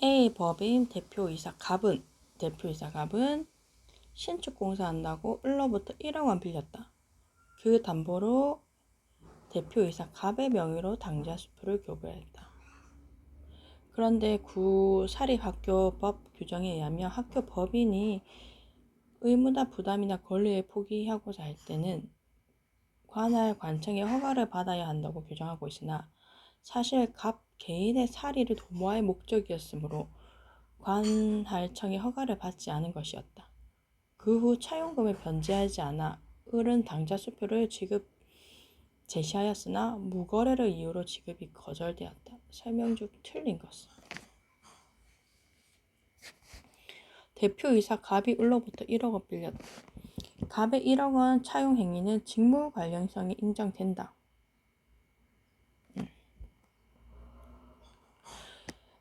A 법인 대표이사 갑은 신축 공사한다고 을로부터 1억 원 빌렸다. 그 담보로 대표이사 갑의 명의로 당좌수표를 교부했다. 그런데 구 사립학교법 규정에 의하면 학교 법인이 의무나 부담이나 권리를 포기하고자 할 때는 관할 관청의 허가를 받아야 한다고 규정하고 있으나 사실 갑 개인의 사리를 도모할 목적이었으므로 관할청의 허가를 받지 않은 것이었다. 그 후 차용금을 변제하지 않아 을은 당좌수표를 제시하였으나 무거래를 이유로 지급이 거절되었다. 설명 중 틀린 것은 대표이사 갑이 을로부터 1억 원 빌렸다. 갑의 1억 원 차용 행위는 직무 관련성이 인정된다.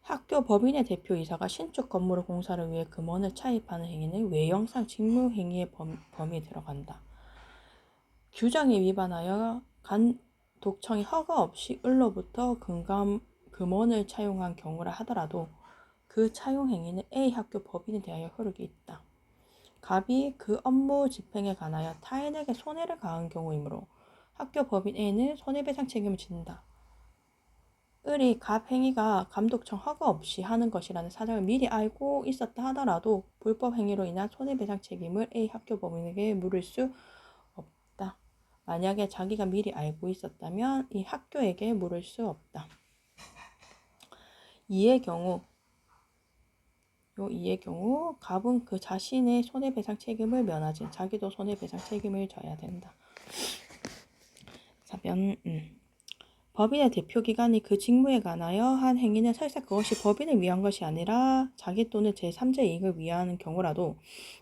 학교 법인의 대표이사가 신축 건물의 공사를 위해 금원을 차입하는 행위는 외형상 직무 행위의 범위에 들어간다. 규정에 위반하여 관독청이 허가 없이 을로부터 금원을 차용한 경우라 하더라도 그 차용 행위는 A 학교 법인에 대하여 효력이 있다. 갑이 그 업무 집행에 관하여 타인에게 손해를 가한 경우이므로 학교 법인 A는 손해배상 책임을 진다. 을이 갑 행위가 감독청 허가 없이 하는 것이라는 사정을 미리 알고 있었다 하더라도 불법 행위로 인한 손해배상 책임을 A 학교 법인에게 물을 수 없다. 만약에 자기가 미리 알고 있었다면 이 학교에게 물을 수 없다. 이의 경우 갑은 그 자신의 손해배상 책임을 면하지 자기도 손해배상 책임을 져야 된다. 법인의 대표기관이 그 직무에 관하여 한 행위는 설사 그것이 법인을 위한 것이 아니라 자기 또는 제3자 이익을 위한 경우라도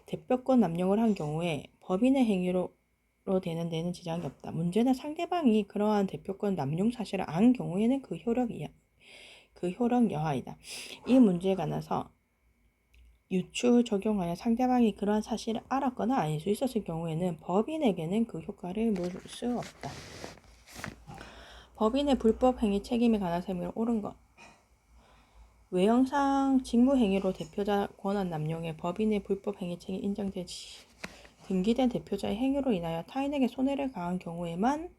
대표권 남용을 한 경우에 법인의 행위로 되는 데는 지장이 없다. 문제는 상대방이 그러한 대표권 남용 사실을 안 경우에는 그 효력 여하이다. 이 문제에 관해서 유추 적용하여 상대방이 그러한 사실을 알았거나 아닐 수 있었을 경우에는 법인에게는 그 효과를 물을 수 없다. 법인의 불법 행위 책임에 관한 설명을 옳은 것. 외형상 직무행위로 대표자 권한 남용에 법인의 불법 행위 책임이 인정되지. 등기된 대표자의 행위로 인하여 타인에게 손해를 가한 경우에만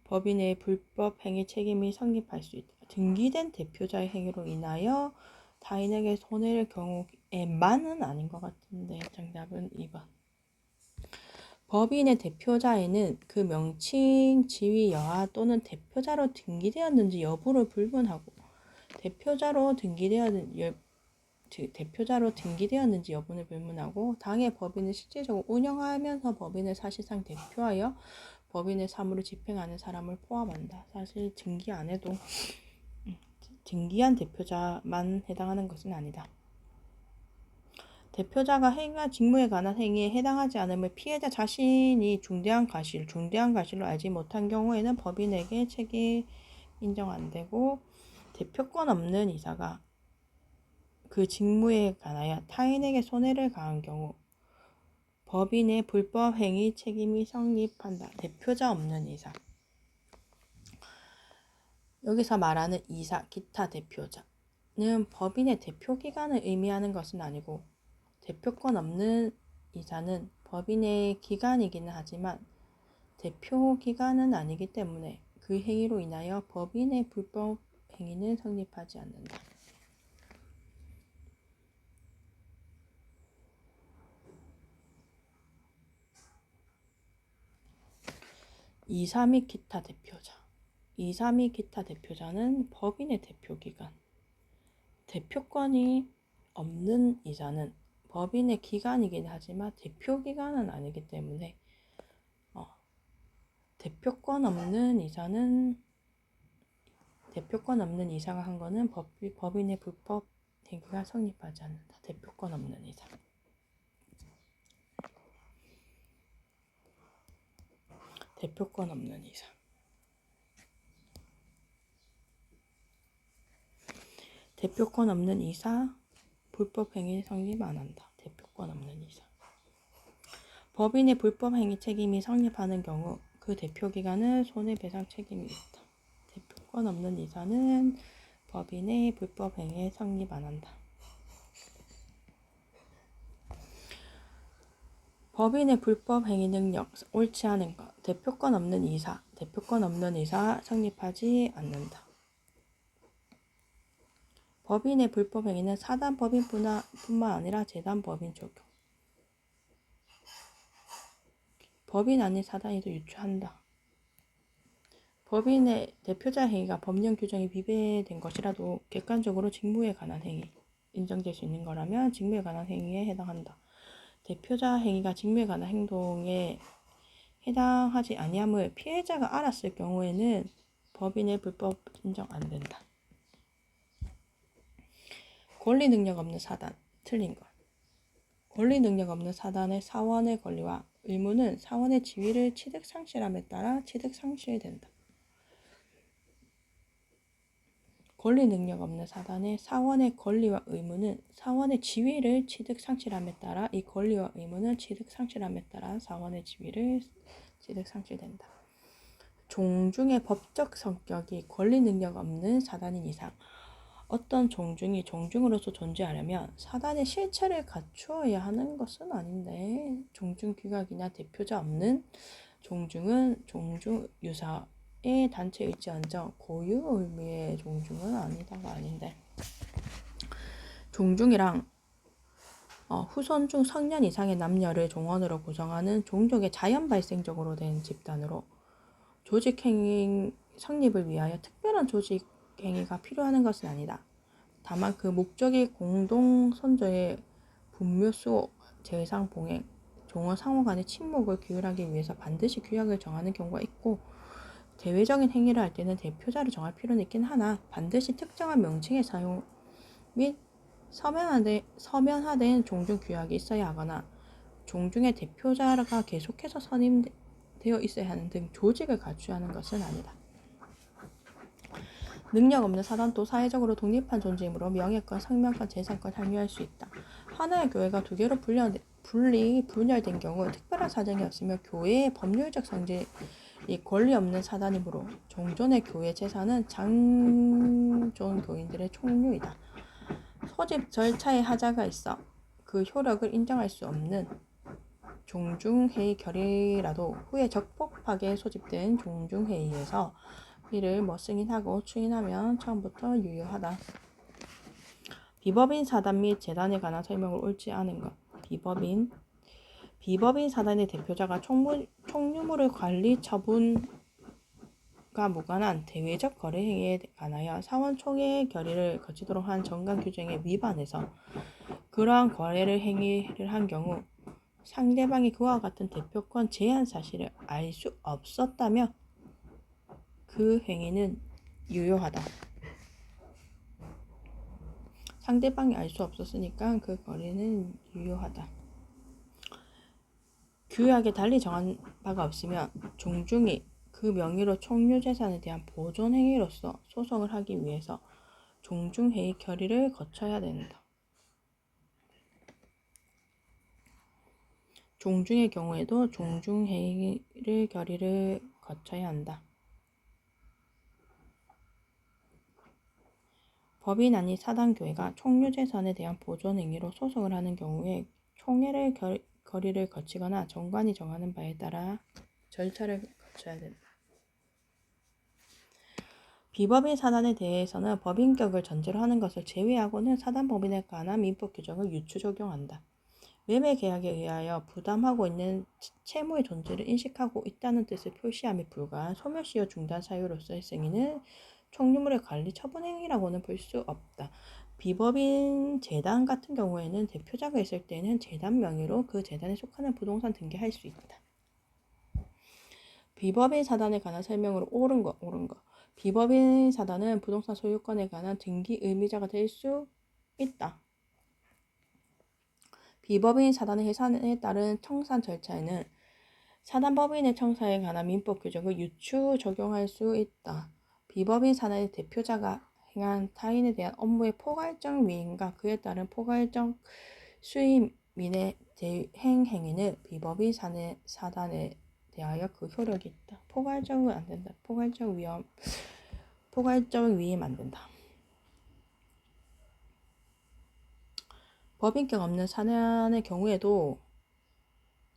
법인의 불법 행위 책임이 성립할 수 있다. 등기된 대표자의 행위로 인하여 타인에게 손해를 경우에만은 아닌 것 같은데 정답은 2번. 법인의 대표자에는 그 명칭, 지위, 여하 또는 대표자로 등기되었는지 여부를 불문하고 대표자로 등기되었는지 여부를 불문하고 당의 법인을 실질적으로 운영하면서 법인을 사실상 대표하여 법인의 사무를 집행하는 사람을 포함한다. 사실 등기 안 해도 등기한 대표자만 해당하는 것은 아니다. 대표자가 행위한 직무에 관한 행위에 해당하지 않음을 피해자 자신이 중대한 과실로 알지 못한 경우에는 법인에게 책임 인정 안 되고 대표권 없는 이사가 그 직무에 관하여 타인에게 손해를 가한 경우 법인의 불법 행위 책임이 성립한다. 대표자 없는 이사. 여기서 말하는 이사, 기타 대표자는 법인의 대표기관을 의미하는 것은 아니고 대표권 없는 이사는 법인의 기관이기는 하지만 대표기관은 아니기 때문에 그 행위로 인하여 법인의 불법 행위는 성립하지 않는다. 2사 및 기타 대표자. 2사 및 기타 대표자는 법인의 대표기관. 대표권이 없는 이사는 법인의 기관이긴 하지만 대표기관은 아니기 때문에 대표권 없는 이사가 한 거는 법인의 불법 행위가 성립하지 않는다. 대표권 없는 이사. 대표권 없는 이사. 대표권 없는 이사, 불법 행위 성립 안 한다. 대표권 없는 이사. 법인의 불법 행위 책임이 성립하는 경우 그 대표기관은 손해배상 책임이 있다. 대표권 없는 이사는 법인의 불법 행위에 성립 안 한다. 법인의 불법 행위 능력, 옳지 않은 것, 대표권 없는 이사 성립하지 않는다. 법인의 불법 행위는 사단 법인뿐만 아니라 재단 법인 적용. 법인 아닌 사단이도 유추한다. 법인의 대표자 행위가 법령 규정에 위배된 것이라도 객관적으로 직무에 관한 행위, 인정될 수 있는 거라면 직무에 관한 행위에 해당한다. 대표자 행위가 직무에 관한 행동에 해당하지 아니함을 피해자가 알았을 경우에는 법인의 불법 인정 안 된다. 권리 능력 없는 사단, 틀린 것. 권리 능력 없는 사단의 사원의 권리와 의무는 사원의 지위를 취득 상실함에 따라 취득 상실된다. 권리 능력 없는 사단의 사원의 권리와 의무는 사원의 지위를 취득 상실함에 따라 이 권리와 의무는 취득 상실함에 따라 사원의 지위를 취득 상실된다. 종중의 법적 성격이 권리 능력 없는 사단인 이상 어떤 종중이 종중으로서 존재하려면 사단의 실체를 갖추어야 하는 것은 아닌데 종중 규각이나 대표자 없는 종중은 종중 유사의 단체일지언정 고유 의미의 종중은 아니다가 아닌데 종중이랑 후손 중 성년 이상의 남녀를 종원으로 구성하는 종족의 자연 발생적으로 된 집단으로 조직행위 성립을 위하여 특별한 조직행위가 필요한 것은 아니다. 다만 그 목적이 공동 선조의 분묘수 재상 봉행, 종원 상호 간의 친목을 규율하기 위해서 반드시 규약을 정하는 경우가 있고 대외적인 행위를 할 때는 대표자를 정할 필요는 있긴 하나 반드시 특정한 명칭의 사용 및 서면화된 종중 규약이 있어야 하거나 종중의 대표자가 계속해서 선임되어 있어야 하는 등 조직을 갖춰야 하는 것은 아니다. 능력 없는 사단도 사회적으로 독립한 존재이므로 명예권, 생명권, 재산권 향유할 수 있다. 하나의 교회가 두 개로 분열된 경우 특별한 사정이 없으며 교회의 법률적 성질이 권리 없는 사단이므로 종존의 교회 재산은 장존 교인들의 총류이다. 소집 절차에 하자가 있어 그 효력을 인정할 수 없는 종중회의 결의라도 후에 적법하게 소집된 종중회의에서 이를 승인하고 추인하면 처음부터 유효하다. 비법인 사단 및 재단에 관한 설명을 옳지 않은 것. 비법인 사단의 대표자가 총유물의 관리 처분과 무관한 대외적 거래 행위에 관하여 사원 총회의 결의를 거치도록 한 정관 규정에 위반해서 그러한 거래를 행위를 한 경우 상대방이 그와 같은 대표권 제한 사실을 알 수 없었다며 그 행위는 유효하다. 상대방이 알 수 없었으니까 그 거래는 유효하다. 규약에 달리 정한 바가 없으면 종중이 그 명의로 총유재산에 대한 보존 행위로서 소송을 하기 위해서 종중회의 결의를 거쳐야 된다. 종중의 경우에도 종중회의를 결의를 거쳐야 한다. 법인 아닌 사단교회가 총유재산에 대한 보존 행위로 소송을 하는 경우에 총회를 결의를 거치거나 정관이 정하는 바에 따라 절차를 거쳐야 된다. 비법인 사단에 대해서는 법인격을 전제로 하는 것을 제외하고는 사단법인에 관한 민법 규정을 유추 적용한다. 매매 계약에 의하여 부담하고 있는 채무의 존재를 인식하고 있다는 뜻을 표시함에 불과한 소멸시효 중단 사유로서의 승인은 총유물의 관리 처분 행위라고는 볼 수 없다. 비법인 재단 같은 경우에는 대표자가 있을 때는 재단 명의로 그 재단에 속하는 부동산 등기할 수 있다. 비법인 사단에 관한 설명으로 옳은 것. 비법인 사단은 부동산 소유권에 관한 등기 의무자가 될 수 있다. 비법인 사단의 해산에 따른 청산 절차에는 사단법인의 청사에 관한 민법 규정을 유추 적용할 수 있다. 비법인 사단의 대표자가 행한 타인에 대한 업무의 포괄적 위임과 그에 따른 포괄적 수임인의 대행 행위는 비법인 사단에 대하여 그 효력이 있다. 포괄적은 안 된다. 포괄적 위임 안 된다. 법인격 없는 사단의 경우에도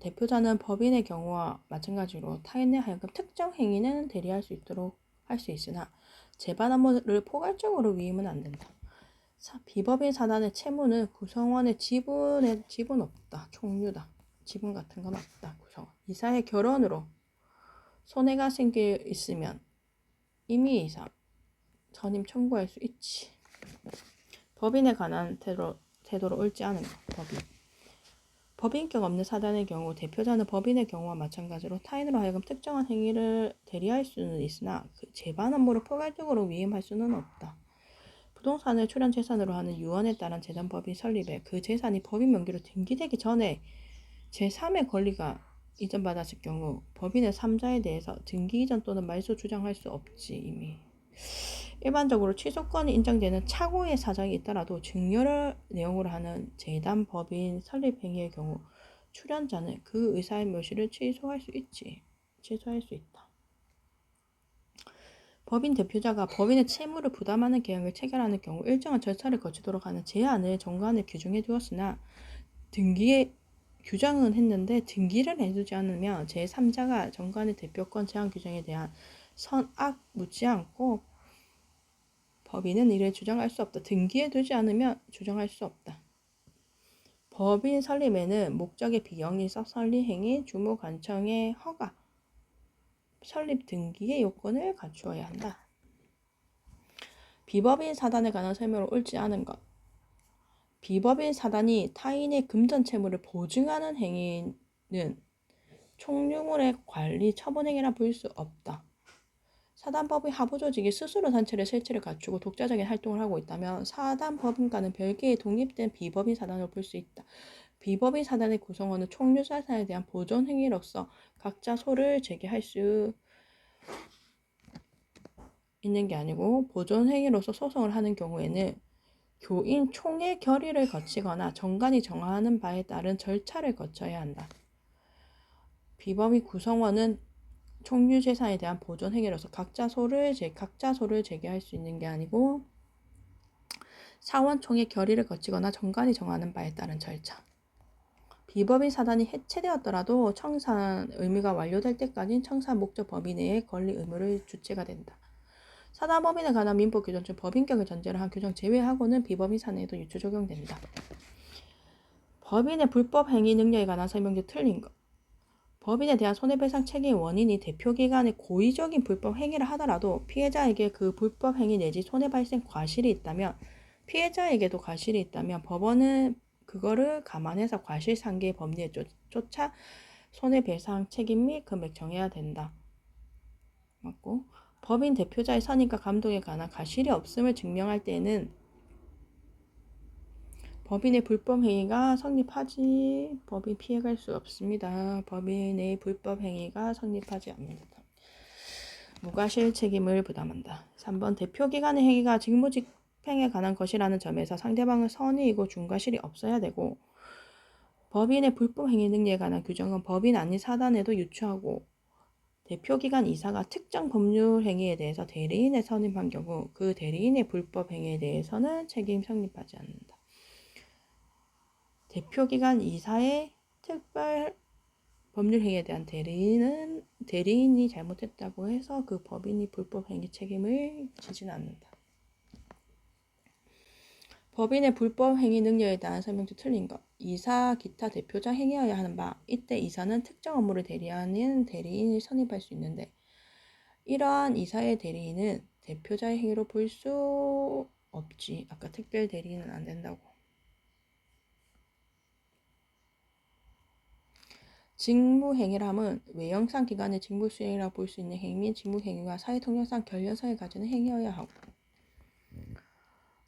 대표자는 법인의 경우와 마찬가지로 타인에 하여금 특정 행위는 대리할 수 있도록 할 수 있으나 재반 업무를 포괄적으로 위임은 안 된다. 비법인 사단의 채무는 구성원의 지분 없다. 총류다. 지분 같은 건 없다. 구성원. 이사의 결혼으로 손해가 생겨 있으면 임의 이사 전임 청구할 수 있지. 법인에 관한 태도로 옳지 않은 것. 법인격 없는 사단의 경우 대표자는 법인의 경우와 마찬가지로 타인으로 하여금 특정한 행위를 대리할 수는 있으나 그 재반 업무를 포괄적으로 위임할 수는 없다. 부동산을 출연 재산으로 하는 유언에 따른 재단법인 설립에 그 재산이 법인 명기로 등기되기 전에 제3의 권리가 이전받았을 경우 법인의 3자에 대해서 등기 이전 또는 말소 주장할 수 없지. 이미 일반적으로 취소권이 인정되는 착오의 사정이 있더라도 증여를 내용으로 하는 재단법인 설립 행위의 경우 출연자는 그 의사의 묘시를 취소할 수 있다. 법인 대표자가 법인의 채무를 부담하는 계약을 체결하는 경우 일정한 절차를 거치도록 하는 제한을 정관에 규정해 두었으나 등기에 규정은 했는데 등기를 해두지 않으면 제3자가 정관의 대표권 제한 규정에 대한 선악 묻지 않고 법인은 이를 주장할 수 없다. 등기해 두지 않으면 주장할 수 없다. 법인 설립에는 목적의 비영리적 설립 행위, 주무 관청의 허가, 설립 등기의 요건을 갖추어야 한다. 비법인 사단에 관한 설명을 옳지 않은 것. 비법인 사단이 타인의 금전 채무를 보증하는 행위는 총유물의 관리 처분 행위라 볼 수 없다. 사단법인 하부조직이 스스로 단체를 실체를 갖추고 독자적인 활동을 하고 있다면 사단법인과는 별개의 독립된 비법인 사단으로 볼 수 있다. 비법인 사단의 구성원은 총유자산에 대한 보존 행위로서 각자 소를 제기할 수 있는 게 아니고 보존 행위로서 소송을 하는 경우에는 교인 총회 결의를 거치거나 정관이 정하는 바에 따른 절차를 거쳐야 한다. 비법인 구성원은 총유재산에 대한 보존 행위로서 각자 소를 제기할 수 있는 게 아니고 사원총회 결의를 거치거나 정관이 정하는 바에 따른 절차. 비법인 사단이 해체되었더라도 청산 의무가 완료될 때까지 청산 목적 범위 내의 권리 의무를 주체가 된다. 사단법인에 관한 민법 규정 중 법인격을 전제로 한 규정 제외하고는 비법인 사내에도 유추 적용된다. 법인의 불법 행위 능력에 관한 설명도 틀린 것. 법인에 대한 손해배상 책임 원인이 대표기관의 고의적인 불법 행위를 하더라도 피해자에게 그 불법 행위 내지 손해 발생 과실이 있다면 피해자에게도 과실이 있다면 법원은 그거를 감안해서 과실상계 법리에 쫓아 손해배상 책임 및 금액 정해야 된다. 맞고 법인 대표자의 선임과 감독에 관한 과실이 없음을 증명할 때에는 법인의 불법 행위가 성립하지 법인 피해갈 수 없습니다. 법인의 불법 행위가 성립하지 않는다. 무과실 책임을 부담한다. 3번 대표기관의 행위가 직무집행에 관한 것이라는 점에서 상대방은 선의이고 중과실이 없어야 되고 법인의 불법 행위 능력에 관한 규정은 법인 아닌 사단에도 유추하고 대표기관 이사가 특정 법률 행위에 대해서 대리인을 선임한 경우 그 대리인의 불법 행위에 대해서는 책임 성립하지 않는다. 대표기관 이사의 특별 법률 행위에 대한 대리인이 잘못했다고 해서 그 법인이 불법 행위 책임을 지지는 않는다. 법인의 불법 행위 능력에 대한 설명도 틀린 것. 이사, 기타 대표자 행위여야 하는 바. 이때 이사는 특정 업무를 대리하는 대리인을 선임할 수 있는데 이러한 이사의 대리인은 대표자의 행위로 볼 수 없지. 아까 특별 대리인은 안 된다고. 직무행위람은 외형상 기관의 직무수행이라고 볼 수 있는 행위 및 직무행위와 사회통념상 결연성을 가지는 행위여야 하고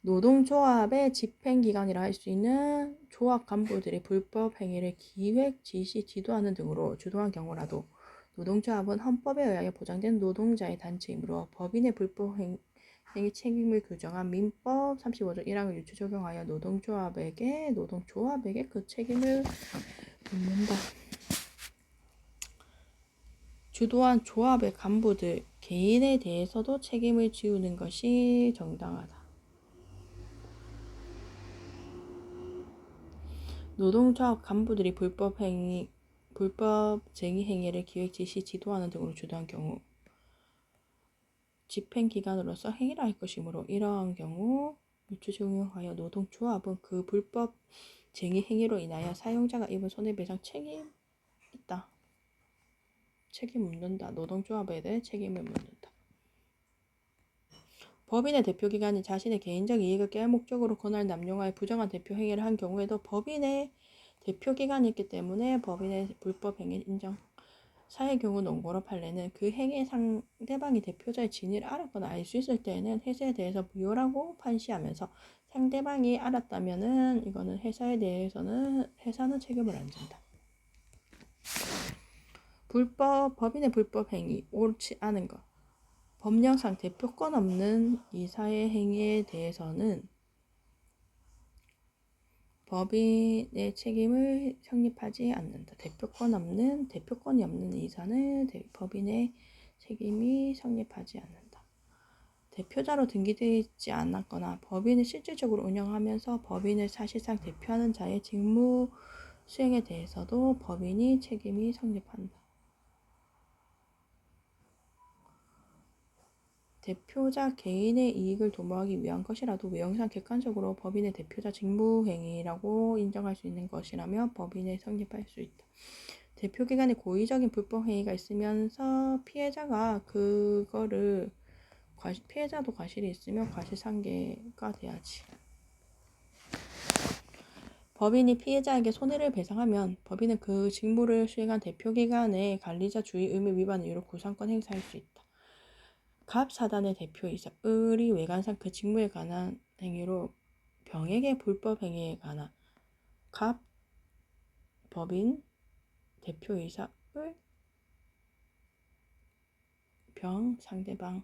노동조합의 집행기관이라 할 수 있는 조합 간부들이 불법 행위를 기획, 지시, 지도하는 등으로 주도한 경우라도 노동조합은 헌법에 의하여 보장된 노동자의 단체이므로 법인의 불법 행위 책임을 규정한 민법 35조 1항을 유추 적용하여 노동조합에게 그 책임을 묻는다. 주도한 조합의 간부들 개인에 대해서도 책임을 지우는 것이 정당하다. 노동조합 간부들이 불법쟁의 행위를 기획, 지시, 지도하는 등으로 주도한 경우 집행기관으로서 행위를 할 것이므로 이러한 경우 유추 적용하여 노동조합은 그 불법쟁의 행위로 인하여 사용자가 입은 손해배상 책임 있다. 책임 묻는다. 노동조합에 대해 책임을 묻는다. 법인의 대표기관이 자신의 개인적 이익을 깨할 목적으로 권한을 남용하여 부정한 대표 행위를 한 경우에도 법인의 대표기관이 있기 때문에 법인의 불법행위 인정. 사의 경우 논거로 판례는 그 행위의 상대방이 대표자의 진위를 알았거나 알 수 있을 때에는 회사에 대해서 무효라고 판시하면서 상대방이 알았다면은 이거는 회사에 대해서는 회사는 책임을 안 진다. 법인의 불법행위 옳지 않은 것. 법령상 대표권 없는 이사의 행위에 대해서는 법인의 책임을 성립하지 않는다. 대표권이 없는 이사는 법인의 책임이 성립하지 않는다. 대표자로 등기되어 있지 않았거나 법인을 실질적으로 운영하면서 법인을 사실상 대표하는 자의 직무 수행에 대해서도 법인이 책임이 성립한다. 대표자 개인의 이익을 도모하기 위한 것이라도 외형상 객관적으로 법인의 대표자 직무행위라고 인정할 수 있는 것이라면 법인에 성립할 수 있다. 대표기관에 고의적인 불법행위가 있으면서 피해자가 그거를 피해자도 과실이 있으면 과실상계가 돼야지. 법인이 피해자에게 손해를 배상하면 법인은 그 직무를 수행한 대표기관의 관리자 주의 의무 위반을 이유로 구상권 행사할 수 있다. 갑사단의 대표이사 을이 외관상 그 직무에 관한 행위로 병에게 불법 행위에 관한 갑 법인 대표이사 을 병 상대방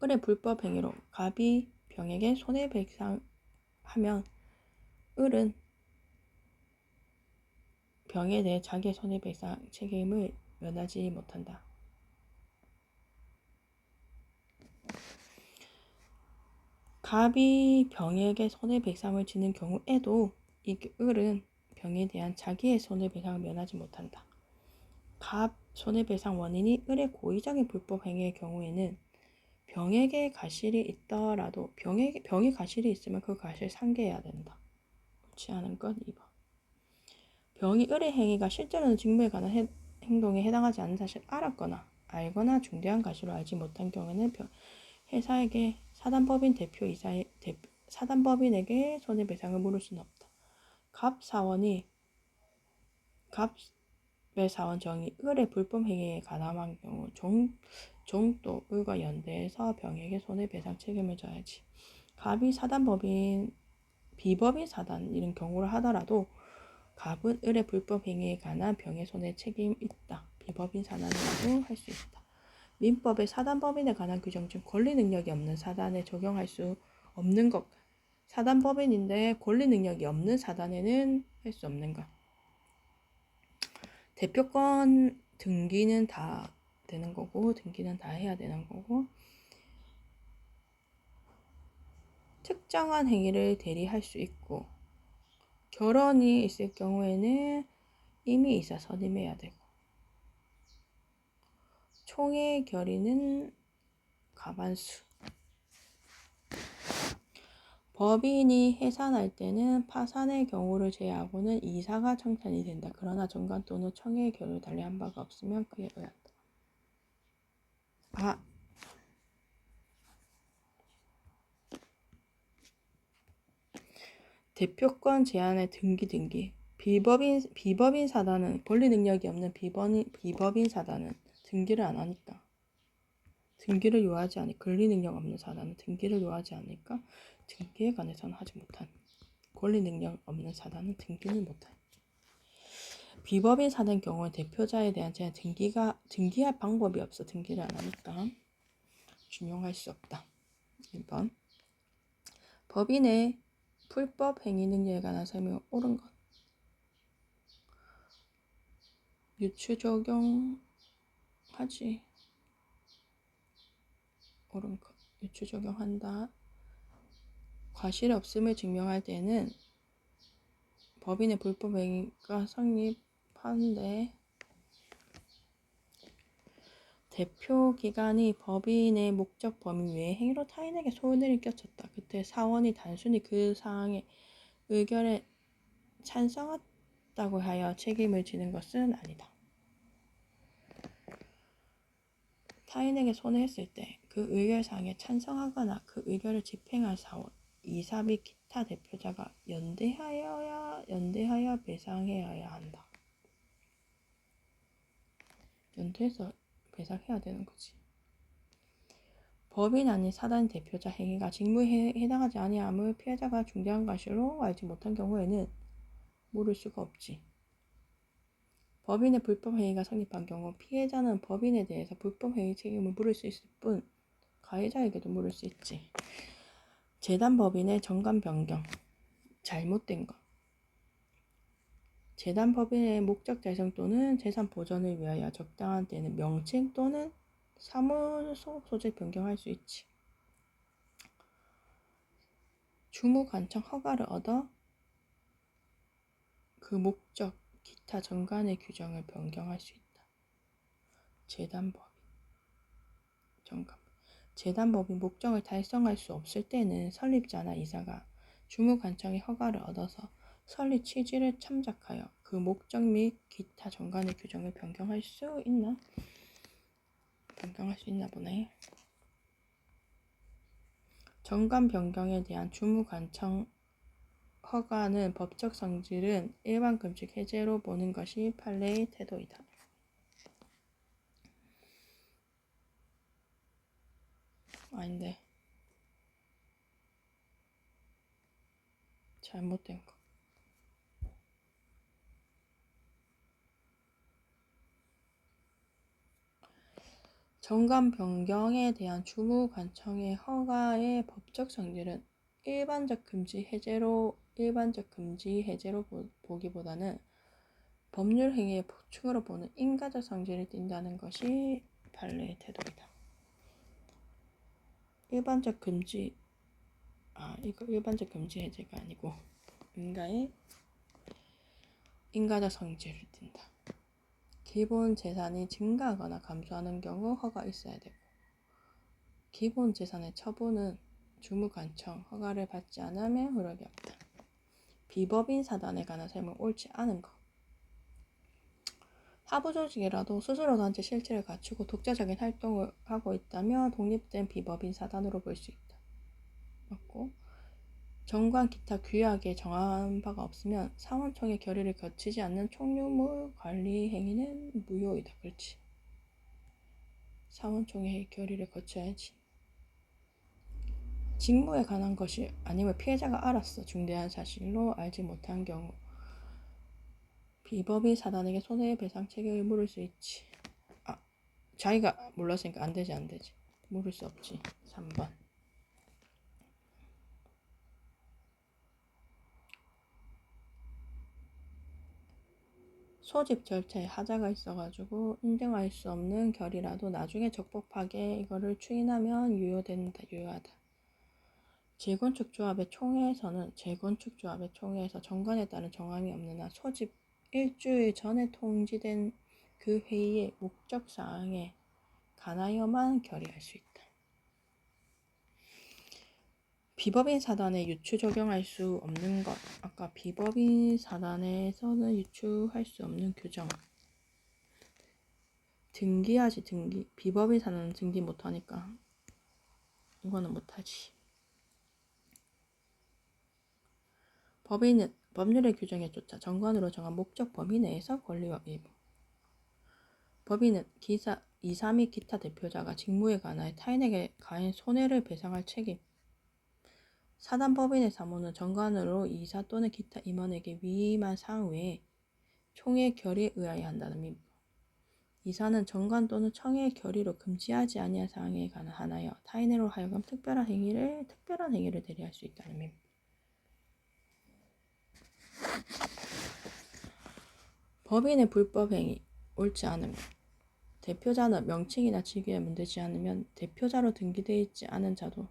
을의 불법 행위로 갑이 병에게 손해배상하면 을은 병에 대해 자기의 손해배상 책임을 면하지 못한다. 갑이 병에게 손해배상을 지는 경우에도 이 을은 병에 대한 자기의 손해배상을 면하지 못한다. 갑 손해배상 원인이 을의 고의적인 불법 행위의 경우에는 병에게 과실이 있더라도 병이 과실이 있으면 그 과실 상계해야 된다. 그렇지 않은 건 2번. 병이 을의 행위가 실제로는 직무에 관한 행동에 해당하지 않는 사실을 알았거나 알거나 중대한 과실을 알지 못한 경우에는 회사에게 사단법인에게 손해배상을 물을 수는 없다. 갑의 사원 정의 을의 불법 행위에 가담한 경우 종도 을과 연대해서 병에게 손해배상 책임을 져야지. 갑이 비법인 사단 이런 경우를 하더라도 갑은 을의 불법 행위에 관한 병의 손해 책임 있다. 비법인 사단이라고 할 수 있다. 민법의 사단법인에 관한 규정 중 권리 능력이 없는 사단에 적용할 수 없는 것. 사단법인인데 권리 능력이 없는 사단에는 할 수 없는 것. 대표권 등기는 다 되는 거고 등기는 다 해야 되는 거고 특정한 행위를 대리할 수 있고 결혼이 있을 경우에는 이미 이사 선임해야 되고 총회 결의는 과반수. 법인이 해산할 때는 파산의 경우를 제외하고는 이사가 청산이 된다. 그러나 정관 또는 총회 결의를 달리한 바가 없으면 그에 의한다. 대표권 제한의 등기. 비법인 사단은 권리 능력이 없는 비법인 사단은 등기를 안 하니까 등기를 요하지 않으니까 권리 능력 없는 사단은 등기를 요하지 않으니까 등기에 관해서는 하지 못한 권리 능력 없는 사단은 등기를 못한 비법인 사단 경우는 대표자에 대한 제한 등기할 방법이 없어 등기를 안 하니까 준용할 수 없다. 1번 법인의 불법 행위 능력에 관한 설명은 옳은 것. 유추 적용하지. 옳은 것. 유추 적용한다. 과실이 없음을 증명할 때는 법인의 불법 행위가 성립하는데 대표 기관이 법인의 목적 범위 외의 행위로 타인에게 손해를 끼쳤다. 그때 사원이 단순히 그 사항의 의결에 찬성했다고 하여 책임을 지는 것은 아니다. 타인에게 손해했을 때 그 의결 사항에 찬성하거나 그 의결을 집행할 사원, 이사 및 기타 대표자가 연대하여 배상해야 한다. 연대해서 배상해야 되는 거지. 법인 아닌 사단 대표자 행위가 직무에 해당하지 아니함을 피해자가 중대한 과실로 알지 못한 경우에는 물을 수가 없지. 법인의 불법 행위가 성립한 경우 피해자는 법인에 대해서 불법 행위 책임을 물을 수 있을 뿐 가해자에게도 물을 수 있지. 재단 법인의 정관 변경, 잘못된 것. 재단 법인의 목적 달성 또는 재산 보전을 위하여 적당한 때는 명칭 또는 사무소 소재 변경할 수 있지. 주무관청 허가를 얻어 그 목적, 기타 정관의 규정을 변경할 수 있다. 재단법인, 정관. 재단법인 목적을 달성할 수 없을 때는 설립자나 이사가 주무관청의 허가를 얻어서 설립 취지를 참작하여 그 목적 및 기타 정관의 규정을 변경할 수 있나? 변경할 수 있나 보네. 정관 변경에 대한 주무관청 허가는 법적 성질은 일반 금칙 해제로 보는 것이 판례의 태도이다. 아닌데. 잘못된 거. 정관 변경에 대한 주무관청의 허가의 법적 성질은 일반적 금지 해제로 보기보다는 법률 행위의 보충으로 보는 인가적 성질을 띈다는 것이 판례의 태도이다. 일반적 금지 해제가 아니고 인가적 성질을 띈다. 기본 재산이 증가하거나 감소하는 경우 허가 있어야 되고, 기본 재산의 처분은 주무관청 허가를 받지 않으면 효력이 없다. 비법인 사단에 관한 설명 옳지 않은 것. 하부조직이라도 스스로 단체 실체를 갖추고 독자적인 활동을 하고 있다면 독립된 비법인 사단으로 볼 수 있다. 맞고, 정관 기타 규약에 정한 바가 없으면 사원총회 결의를 거치지 않는 총유물 관리 행위는 무효이다. 그렇지. 사원총회 결의를 거쳐야지. 직무에 관한 것이 아니면 피해자가 알았어. 중대한 사실로 알지 못한 경우 비법인 사단에게 손해배상 책임을 물을 수 있지. 자기가 몰랐으니까 안 되지. 물을 수 없지. 3번. 소집 절차에 하자가 있어가지고 인정할 수 없는 결이라도 나중에 적법하게 이거를 추인하면 유효하다. 재건축 조합의 총회에서 정관에 따른 정함이 없는 한 소집 일주일 전에 통지된 그 회의의 목적 사항에 관하여만 결의할 수 있다. 비법인 사단에 유추 적용할 수 없는 것. 아까 비법인 사단에서는 유추할 수 없는 규정. 등기하지. 비법인 사단은 등기 못하니까 이거는 못하지. 법인은 법률의 규정에 쫓아 정관으로 정한 목적 범위 내에서 권리와 의무. 법인은 이사 및 기타 대표자가 직무에 관하여 타인에게 가한 손해를 배상할 책임. 사단법인의 사무는 정관으로 이사 또는 기타 임원에게 위임한 사항 외에 총회 결의에 의하여 한다는 민. 이사는 정관 또는 청회의 결의로 금지하지 아니한 사항에 관하여 타인으로 하여금 특별한 행위를 대리할 수 있다는 민. 법인의 불법 행위 옳지 않음. 대표자는 명칭이나 직위에 문대지 않으면 대표자로 등기되어 있지 않은 자도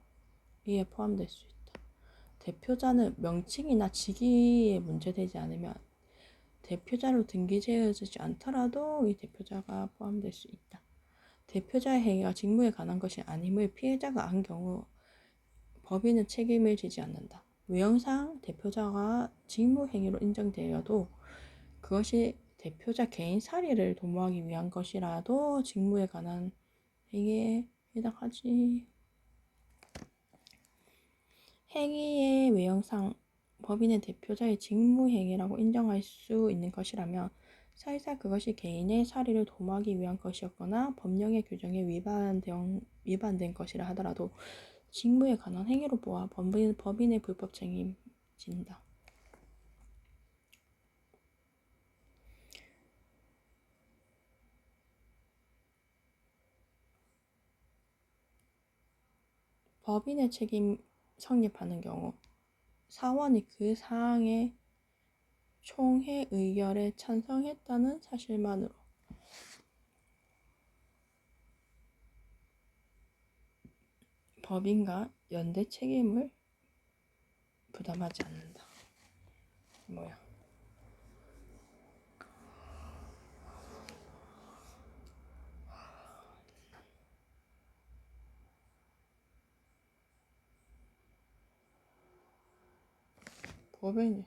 이에 포함될 수 있다. 대표자는 명칭이나 직위에 문제되지 않으면 대표자로 등기되어지지 않더라도 이 대표자가 포함될 수 있다. 대표자의 행위가 직무에 관한 것이 아님을 피해자가 안 경우 법인은 책임을 지지 않는다. 외형상 대표자가 직무 행위로 인정되어도 그것이 대표자 개인 사리를 도모하기 위한 것이라도 직무에 관한 행위에 해당하지. 행위의 외형상 법인의 대표자의 직무 행위라고 인정할 수 있는 것이라면 사실상 그것이 개인의 사리를 도모하기 위한 것이었거나 법령의 규정에 위반된 것이라 하더라도 직무에 관한 행위로 보아 법인의 불법 책임진다. 법인의 책임 성립하는 경우 사원이 그 사항의 총회 의결에 찬성했다는 사실만으로 법인과 연대 책임을 부담하지 않는다. 뭐야? 법인이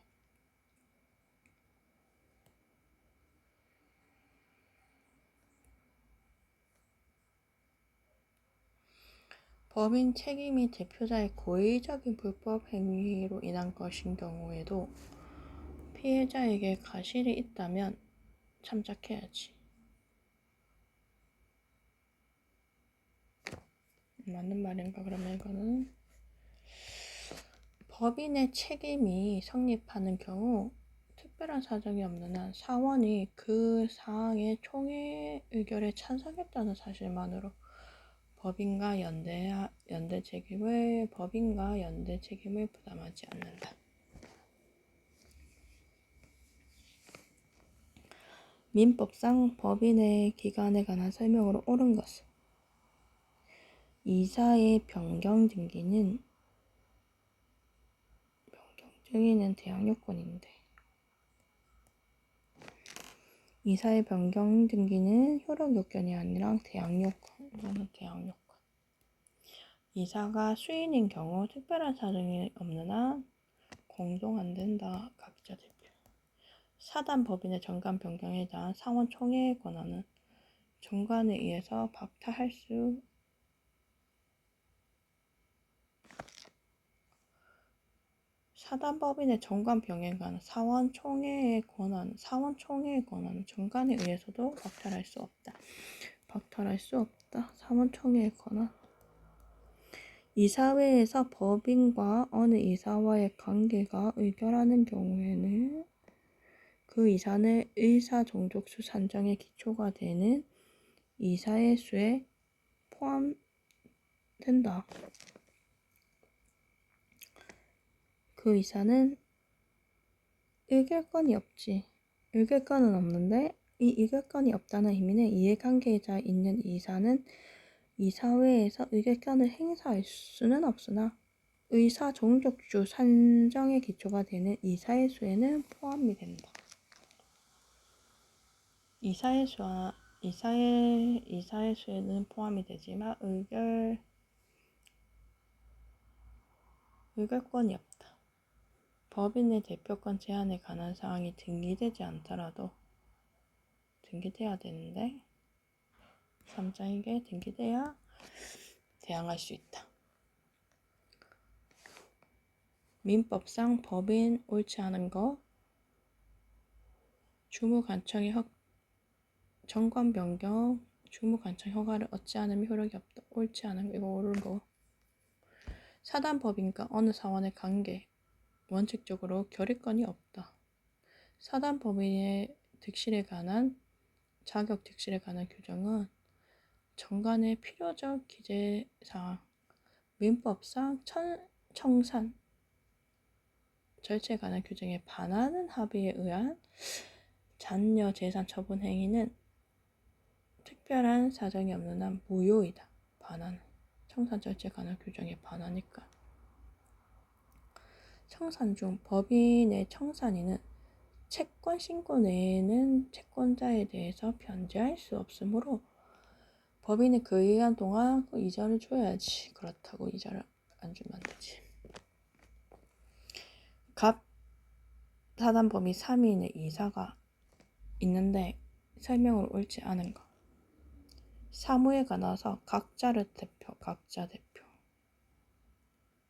법인 책임이 대표자의 고의적인 불법 행위로 인한 것인 경우에도 피해자에게 과실이 있다면 참작해야지. 맞는 말인가? 그러면 이거는 법인의 책임이 성립하는 경우 특별한 사정이 없는 한 사원이 그 사항의 총회 의결에 찬성했다는 사실만으로 법인과 연대 책임을 부담하지 않는다. 민법상 법인의 기관에 관한 설명으로 옳은 것은 이사의 변경 등기는 대항 요건인데 이사의 변경 등기는 효력 요건이 아니라 대항 요건. 이거는 대항 요건. 이사가 수인인 경우 특별한 사정이 없는 한 공동 안 된다. 각자 대표. 사단 법인의 정관 변경에 대한 사원 총회의 권한은 정관에 의해서 박탈할 수 사단 법인의 정관 변경에 관한 사원 총회의 권한은 정관에 의해서도 박탈할 수 없다. 사원 총회의 권한. 이사회에서 법인과 어느 이사와의 관계가 의결하는 경우에는 그 이사는 의사 종족수 산정의 기초가 되는 이사의 수에 포함된다. 그 이사는 의결권이 없지. 의결권은 없는데 이 의결권이 없다는 의미는 이해관계자 있는 이사는 이사회에서 의결권을 행사할 수는 없으나 의사 종족주 산정의 기초가 되는 이사의 수에는 포함이 된다. 이사의 수에는 포함이 되지만 의결권이 없다. 법인의 대표권 제한에 관한 사항이 등기되지 않더라도 등기돼야 되는데 3장에게 등기돼야 대항할 수 있다. 민법상 법인 옳지 않은 거 주무관청의 정관 변경 주무관청 허가를 얻지 않으면 효력이 없다. 옳지 않은 거 이거 옳은 거. 사단 법인과 어느 사원의 관계 원칙적으로 결의권이 없다. 사단 법인의 자격 득실에 관한 규정은 정관의 필요적 기재사항 민법상 청산 절차에 관한 규정에 반하는 합의에 의한 잔여 재산 처분 행위는 특별한 사정이 없는 한 무효이다. 청산 절차에 관한 규정에 반하니까. 청산 중 법인의 청산인은 채권 신고 내에는 채권자에 대해서 변제할 수 없으므로 법인이 그 기간 동안 그 이자를 줘야지. 그렇다고 이자를 안 주면 안 되지. 갑 사단 범위 3인의 이사가 있는데 설명으로 옳지 않은 거. 사무에 관해서 각자 대표,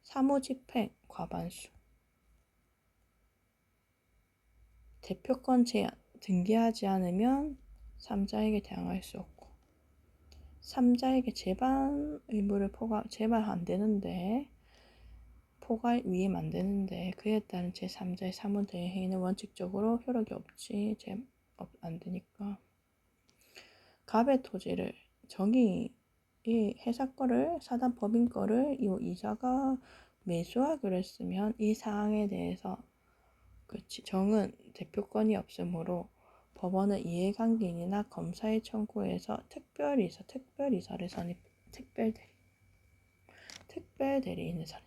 사무집행 과반수, 대표권 제한, 등기하지 않으면 3자에게 대항할 수 없고 3자에게 재반 의무를 재반 안 되는데 포괄 위임 안 되는데 그에 따른 제3자의 사무대행 행위는 원칙적으로 효력이 없지 안 되니까 갑의 토지를 정의 이 회사 거를 사단 법인 거를 이 이사가 매수하기로 했으면 이 사항에 대해서 그렇지 정은 대표권이 없으므로 법원은 이해관계인이나 검사의 청구에서 특별이사를 선임 특별대리인을 선임